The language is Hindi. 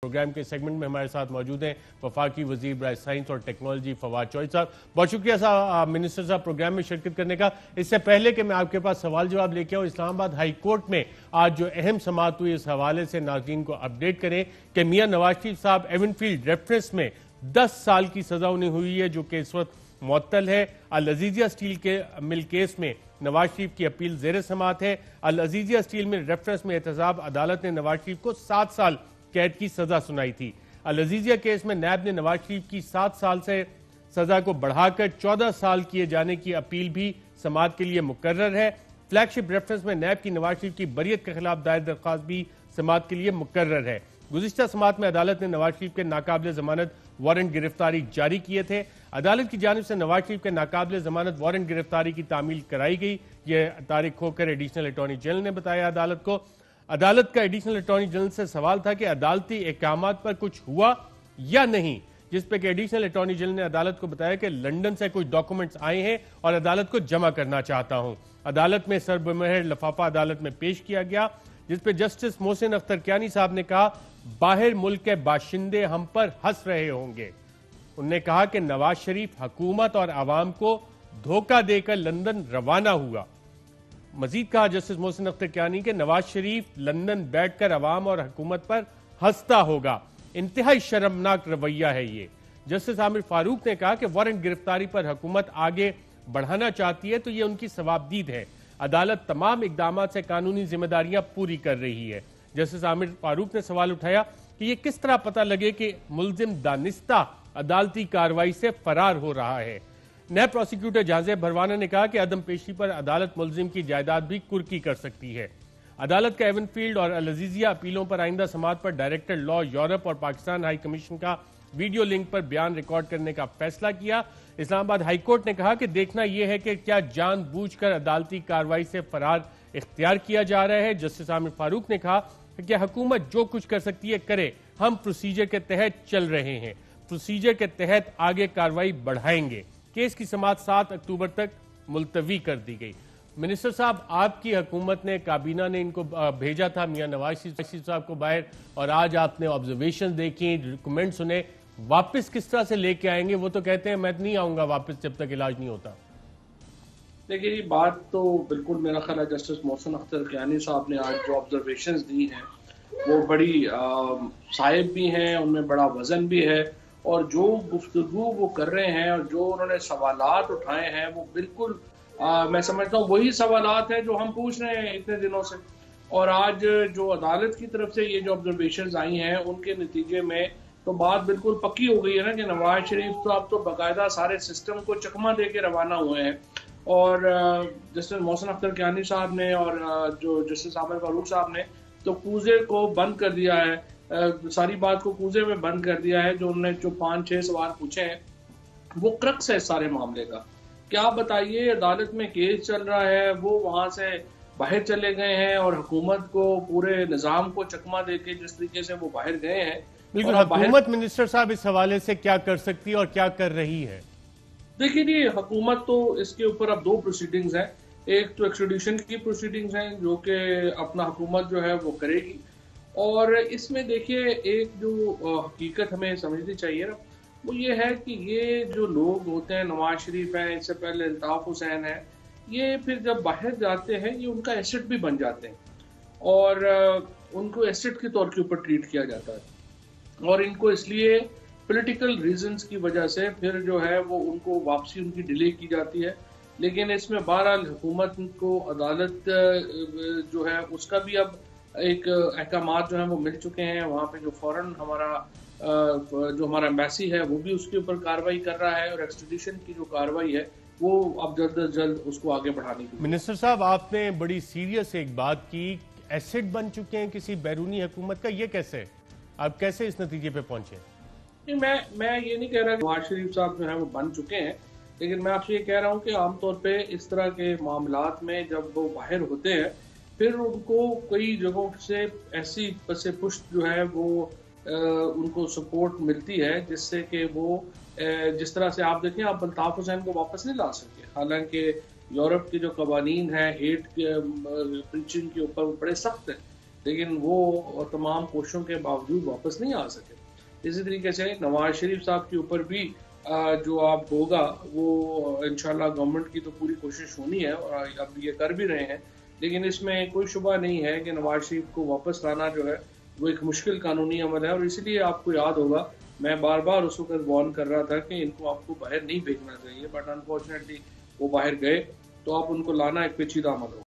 प्रोग्राम के सेगमेंट में हमारे साथ मौजूद हैं वफाकी वजीर बराए साइंस और टेक्नोलॉजी फवाद चौधरी साहब। बहुत शुक्रिया साहब मिनिस्टर साहब प्रोग्राम में शिरकत करने का। इससे पहले कि मैं आपके पास सवाल जवाब लेके आऊँ, इस्लामाबाद हाई कोर्ट में आज जो अहम समाअत हुई इस हवाले से नाज़रीन को अपडेट करें कि मियां नवाज शरीफ साहब एवनफील्ड रेफरेंस में 10 साल की सजा उन्हें हुई है, जो कि इस वक्त मुअत्तल है। अल अजीजिया स्टील के मिल केस में नवाज शरीफ की अपील जेर समाअत है। अल अजीजिया स्टील मिल रेफरेंस में एहतसाब अदालत ने नवाज शरीफ को 7 साल कैद की सजा सुनाई थी। अल अजीजिया केस में नैब ने नवाज शरीफ की 7 साल से सजा को बढ़ाकर 14 साल किए जाने की अपील भी समाअत के लिए मुकर्रर है। फ्लैगशिप रेफरेंस में नैब की नवाज शरीफ की बरियत के खिलाफ दायर दरख्वास्त भी समाअत के लिए मुकर्रर है। गुज़िश्ता समाअत में अदालत ने नवाज शरीफ के नाकाबिल जमानत वारंट गिरफ्तारी जारी किए थे। अदालत की जानिब से नवाज शरीफ के नाकाबिल जमानत वारंट गिरफ्तारी की तामील कराई गई। यह तारिक खोकर एडिशनल अटॉर्नी जनरल ने बताया अदालत को। अदालत का एडिशनल अटॉर्नी जनरल से सवाल था कि अदालती अहकामात पर कुछ हुआ या नहीं, जिस पे कि एडिशनल अटॉर्नी जनरल ने अदालत को बताया कि लंदन से कुछ डॉक्यूमेंट्स आए हैं और अदालत को जमा करना चाहता हूं। अदालत में सरबमहर लफाफा अदालत में पेश किया गया, जिस पे जस्टिस मोहसिन अख्तर कियानी साहब ने कहा बाहर मुल्क के बाशिंदे हम पर हंस रहे होंगे। उन्होंने कहा कि नवाज शरीफ हुकूमत और आवाम को धोखा देकर लंदन रवाना हुआ। मजीद कहा जस्टिस मोहसिन अख्तर कियानी के नवाज शरीफ लंदन बैठकर अवाम और हुकूमत पर हंसता होगा। इंतहाई शर्मनाक रवैया है ये। जस्टिस आमिर फारूक ने कहा कि वारंट गिरफ्तारी पर हुकूमत आगे बढ़ाना चाहती है तो ये उनकी सवाबदीद है। अदालत तमाम इकदाम से कानूनी जिम्मेदारियां पूरी कर रही है। जस्टिस आमिर फारूक ने सवाल उठाया कि ये किस तरह पता लगे कि मुल्जिम दानिस्ता अदालती कार्रवाई से फरार हो रहा है। नैब प्रोसिक्यूटर जहाजेब भरवाना ने कहा कि अदम पेशी पर अदालत मुल्जिम की जायदाद भी कुर्की कर सकती है। अदालत का एवनफील्ड और अल अजीजिया अपीलों पर आइंदा समाअत पर डायरेक्टर लॉ यूरोप और पाकिस्तान हाई कमीशन का वीडियो लिंक पर बयान रिकॉर्ड करने का फैसला किया। इस्लामाबाद हाई कोर्ट ने कहा कि देखना यह है कि क्या जानबूझकर अदालती कार्रवाई से फरार इख्तियार किया जा रहा है। जस्टिस आमिर फारूक ने कहा कि हुकूमत जो कुछ कर सकती है करे, हम प्रोसीजर के तहत चल रहे हैं, प्रोसीजर के तहत आगे कार्रवाई बढ़ाएंगे। केस की समाअत 7 अक्टूबर तक मुलतवी कर दी गई। मिनिस्टर साहब, आपकी हुकूमत ने, काबीना ने इनको भेजा था मियां नवाज शरीफ साहब को बाहर, और आज आपने ऑब्जर्वेशन देखी, डॉक्यूमेंट सुने, वापस किस तरह से लेके आएंगे? वो तो कहते हैं मैं नहीं आऊंगा वापस जब तक इलाज नहीं होता। देखिए, ये बात तो बिल्कुल मेरा ख्याल है जस्टिस मोहसिन अख्तर कियानी साहब ने आज जो ऑब्जर्वेशंस दी हैं वो बड़ी साहिब भी हैं, उनमें बड़ा वजन भी है, और जो गुफ्तगू वो कर रहे हैं और जो उन्होंने सवालात उठाए हैं वो बिल्कुल मैं समझता हूँ वही सवालात हैं जो हम पूछ रहे हैं इतने दिनों से। और आज जो अदालत की तरफ से ये जो ऑब्जर्वेशंस आई हैं उनके नतीजे में तो बात बिल्कुल पक्की हो गई है ना कि नवाज शरीफ साहब तो बाकायदा सारे सिस्टम को चकमा दे के रवाना हुए हैं। और जस्टिस मोहसिन अख्तर कियानी साहब ने और जो जस्टिस आमिर फारूक साहब ने तो कूजे को बंद कर दिया है, सारी बात को कूजे में बंद कर दिया है। जो उन्होंने जो 5-6 सवाल पूछे हैं वो क्रक्स है सारे मामले का। क्या बताइए, अदालत में केस चल रहा है, वो वहां से बाहर चले गए हैं और हुकूमत को, पूरे निजाम को चकमा देके जिस तरीके से वो बाहर गए हैं। बिल्कुल, हुकूमत मिनिस्टर साहब इस हवाले से क्या कर सकती है और क्या कर रही है? देखिए जी, हुकूमत तो इसके ऊपर अब 2 प्रोसीडिंग्स हैं। एक तो एक्सट्राडिशन की प्रोसीडिंग्स हैं जो कि अपना हुकूमत जो है वो करेगी, और इसमें देखिए एक जो हकीकत हमें समझनी चाहिए ना, वो ये है कि ये जो लोग होते हैं, नवाज शरीफ हैं, इससे पहले अल्ताफ हुसैन है, ये फिर जब बाहर जाते हैं ये उनका एसेट भी बन जाते हैं और उनको एसेट के तौर के ऊपर ट्रीट किया जाता है। और इनको इसलिए पॉलिटिकल रीजंस की वजह से फिर जो है वो उनको वापसी उनकी डिले की जाती है। लेकिन इसमें बहरहाल हुकूमत को अदालत जो है उसका भी अब एक अहकामात जो है वो मिल चुके हैं। वहाँ पे जो फौरन जो हमारा एम्बेसी है वो भी उसके ऊपर कार्रवाई कर रहा है, और एक्सट्राडिशन की जो कार्रवाई है वो अब जल्द अज जल्द उसको आगे बढ़ाने की। मिनिस्टर साहब, आपने बड़ी सीरियस एक बात की, एसेट बन चुके हैं किसी बैरूनी हुकूमत का, ये कैसे, आप कैसे इस नतीजे पे पहुंचे? मैं ये नहीं कह रहा कि नवाज शरीफ साहब जो है वो बन चुके हैं, लेकिन मैं आपसे ये कह रहा हूँ कि आमतौर पे इस तरह के मामलात में जब वो बाहर होते हैं फिर उनको कई जगहों से ऐसी पसे पुष्ट जो है वो उनको सपोर्ट मिलती है, जिससे कि वो जिस तरह से आप देखें, आप अल्ताफ हुसैन को वापस नहीं ला सकते। हालांकि यूरोप के जो कवानीन हैं हेट प्रीचिंग के ऊपर वो बड़े सख्त हैं, लेकिन वो तमाम कोशिशों के बावजूद वापस नहीं आ सके। इसी तरीके से नवाज शरीफ साहब के ऊपर भी जो आप होगा वो इंशाल्लाह गवर्नमेंट की तो पूरी कोशिश होनी है और अब ये कर भी रहे हैं, लेकिन इसमें कोई शुबा नहीं है कि नवाज शरीफ को वापस लाना जो है वो एक मुश्किल कानूनी अमल है। और इसीलिए आपको याद होगा मैं बार बार उस वक्त वार्न कर रहा था कि इनको आपको बाहर नहीं भेजना चाहिए, बट अनफॉर्चुनेटली वो बाहर गए, तो आप उनको लाना एक पेचीदा अमल हो।